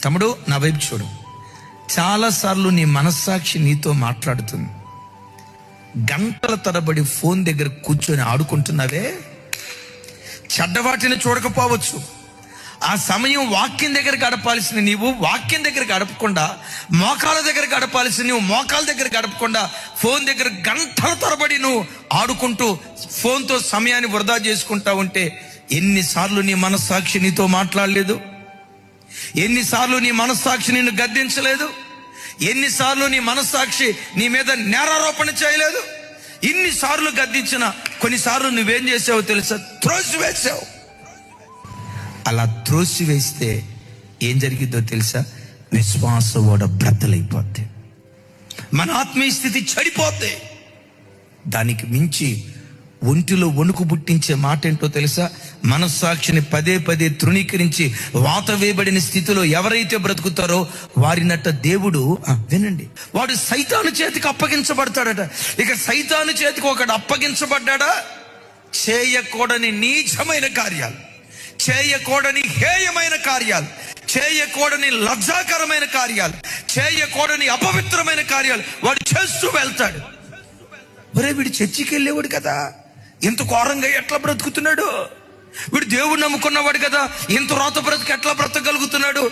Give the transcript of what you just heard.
తమ్ముడు, నా వైపు చూడు. చాలాసార్లు నీ మనస్సాక్షి నీతో మాట్లాడుతుంది. గంటల తరబడి ఫోన్ దగ్గర కూర్చొని ఆడుకుంటున్నావే. చెడ్డవాటిని చూడకపోవచ్చు. ఆ సమయం వాక్యం దగ్గర గడపాల్సిన నీవు వాక్యం దగ్గర గడపకుండా, మోకాల దగ్గర గడపాల్సిన నువ్వు మోకాల దగ్గర గడపకుండా ఫోన్ దగ్గర గంటల తరబడి నువ్వు ఆడుకుంటూ ఫోన్తో సమయాన్ని వృధా చేసుకుంటా ఉంటే ఎన్నిసార్లు నీ మనస్సాక్షి నీతో మాట్లాడలేదు? ఎన్నిసార్లు నీ మనస్సాక్షి నిన్ను గద్దించలేదు? ఎన్నిసార్లు నీ మనస్సాక్షి నీ మీద నేరారోపణ చేయలేదు? ఇన్నిసార్లు గద్దించిన కొన్నిసార్లు నువ్వేం చేసావో తెలుసా? త్రోసివేసావు. అలా త్రోసివేస్తే ఏం జరిగిద్దో తెలుసా? విశ్వాసం కూడా బ్రద్దలైపోద్ది, మన ఆత్మీయ స్థితి చెడిపోద్ది. దానికి మించి ఒంటిలో వణుకు పుట్టించే మాట ఏంటో తెలుసా? మనస్సాక్షిని పదే పదే తృణీకరించి వాత వేయబడిన స్థితిలో ఎవరైతే బ్రతుకుతారో వారినట్ట దేవుడు, వినండి, వాడు సైతాను చేతికి అప్పగించబడతాడట. ఇక సైతాను చేతికి ఒకడు అప్పగించబడ్డా చేయకూడని నీచమైన కార్యాలు, చేయకూడని హేయమైన కార్యాలు, చేయకూడని లజ్జాకరమైన కార్యాలు, చేయకూడని అపవిత్రమైన కార్యాలు వాడు చేస్తూ వెళ్తాడు. ఒరే, వీడు చర్చికి వెళ్ళేవాడు కదా, ఇంత ఘోరంగా ఎట్లా బ్రతుకుతున్నాడు? వీడు దేవుడు నమ్ముకున్నవాడు కదా, ఇంత రాత బ్రతుకు ఎట్లా బ్రతకగలుగుతున్నాడు?